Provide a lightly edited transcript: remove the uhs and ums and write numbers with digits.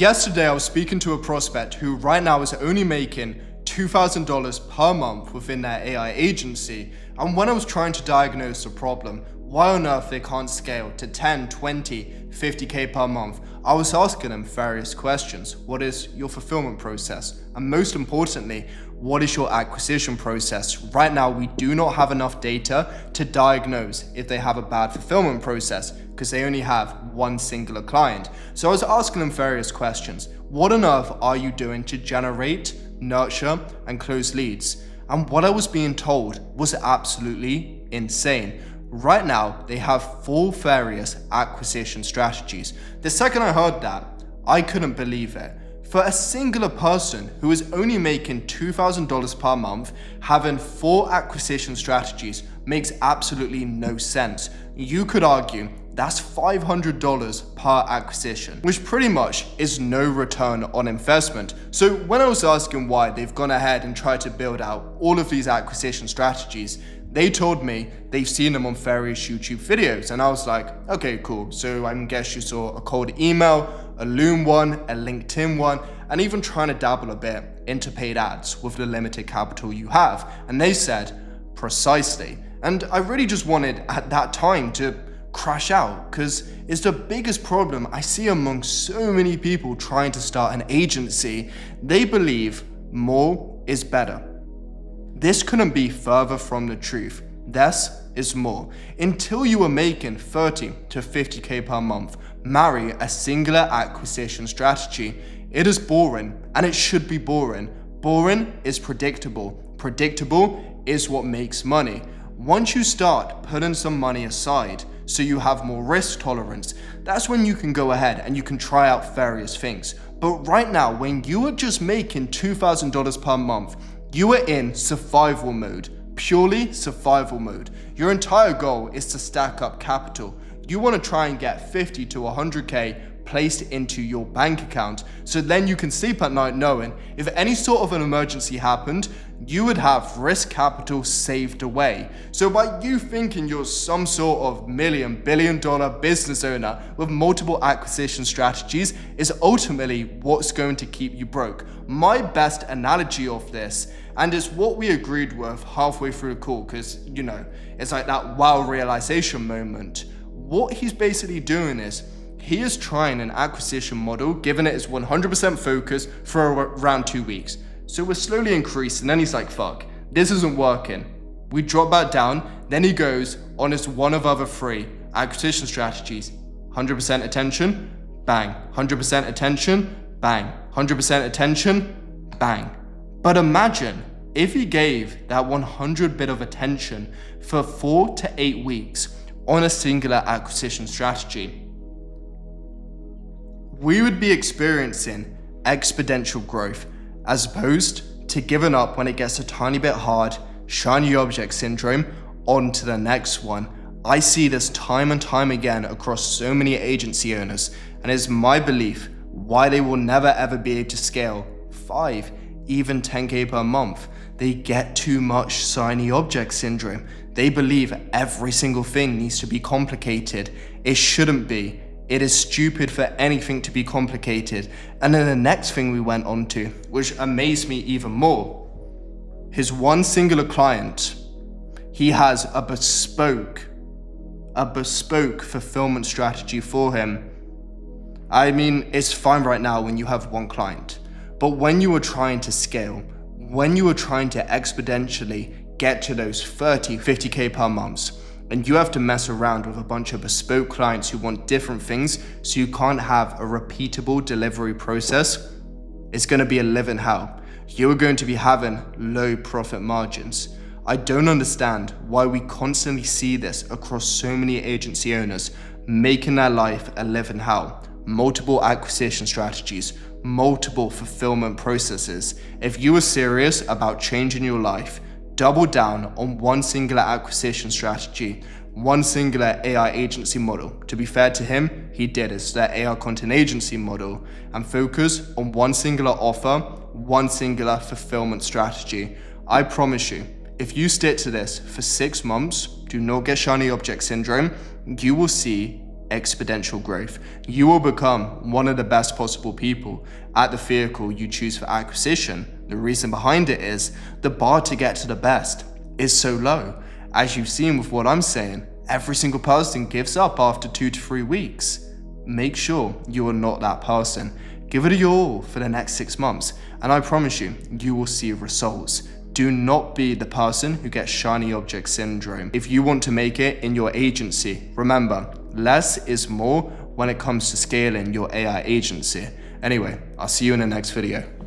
Yesterday, I was speaking to a prospect who right now is only making $2,000 per month within their AI agency, and when I was trying to diagnose the problem, why on earth they can't scale to 10, 20, 50k per month, I was asking them various questions. What is your fulfillment process? And most importantly, what is your acquisition process? Right now, we do not have enough data to diagnose if they have a bad fulfillment process because they only have one singular client. So I was asking them various questions. What on earth are you doing to generate, nurture, and close leads? And what I was being told was absolutely insane. Right now, they have 4 various acquisition strategies. The second I heard that, I couldn't believe it. For a singular person who is only making $2,000 per month, having 4 acquisition strategies makes absolutely no sense. You could argue that's $500 per acquisition, which pretty much is no return on investment. So when I was asking why they've gone ahead and tried to build out all of these acquisition strategies, they told me they've seen them on various YouTube videos, and I was like, okay, cool. So I guess you saw a cold email, a Loom one, a LinkedIn one, and even trying to dabble a bit into paid ads with the limited capital you have. And they said, precisely. And I really just wanted at that time to crash out because it's the biggest problem I see among so many people trying to start an agency. They believe more is better. This couldn't be further from the truth. Less is more. Until you are making 30 to 50k per month, marry a singular acquisition strategy. It is boring, and it should be boring. Boring is predictable. Predictable is what makes money. Once you start putting some money aside so you have more risk tolerance, that's when you can go ahead and you can try out various things. But right now, when you are just making $2,000 per month, you are in survival mode, purely survival mode. Your entire goal is to stack up capital. You want to try and get 50 to 100k placed into your bank account, so then you can sleep at night knowing if any sort of an emergency happened, you would have risk capital saved away. So by you thinking you're some sort of billion-dollar business owner with multiple acquisition strategies is ultimately what's going to keep you broke. My best analogy of this, and it's what we agreed with halfway through the call, because, you know, it's like that wow realization moment. What he's basically doing is, he is trying an acquisition model, giving it his 100% focus for around 2 weeks. So we're slowly increasing, then he's like, fuck, this isn't working. We drop back down, then he goes on his one of other 3 acquisition strategies. 100% attention, bang. 100% attention, bang. 100% attention, bang. But imagine if he gave that 100 bit of attention for 4 to 8 weeks on a singular acquisition strategy. We would be experiencing exponential growth as opposed to giving up when it gets a tiny bit hard, shiny object syndrome, on to the next one. I see this time and time again across so many agency owners, and it's my belief why they will never ever be able to scale 5, even 10k per month. They get too much shiny object syndrome. They believe every single thing needs to be complicated. It shouldn't be. It is stupid for anything to be complicated. And then the next thing we went on to, which amazed me even more, his one singular client, he has a bespoke fulfillment strategy for him. I mean, it's fine right now when you have one client, but when you are trying to scale, when you are trying to exponentially get to those 30, 50k per month, and you have to mess around with a bunch of bespoke clients who want different things, so you can't have a repeatable delivery process, it's going to be a living hell. You're going to be having low profit margins. I don't understand why we constantly see this across so many agency owners, making their life a living hell. Multiple acquisition strategies, multiple fulfillment processes. If you are serious about changing your life, double down on one singular acquisition strategy, one singular AI agency model. To be fair to him, he did. It's the AI content agency model, and focus on one singular offer, one singular fulfillment strategy. I promise you, if you stick to this for 6 months, do not get shiny object syndrome, you will see exponential growth. You will become one of the best possible people at the vehicle you choose for acquisition. The reason behind it is the bar to get to the best is so low. As you've seen with what I'm saying, every single person gives up after 2 to 3 weeks. Make sure you are not that person. Give it your all for the next 6 months, and I promise you, you will see results. Do not be the person who gets shiny object syndrome. If you want to make it in your agency, remember, less is more when it comes to scaling your AI agency. Anyway, I'll see you in the next video.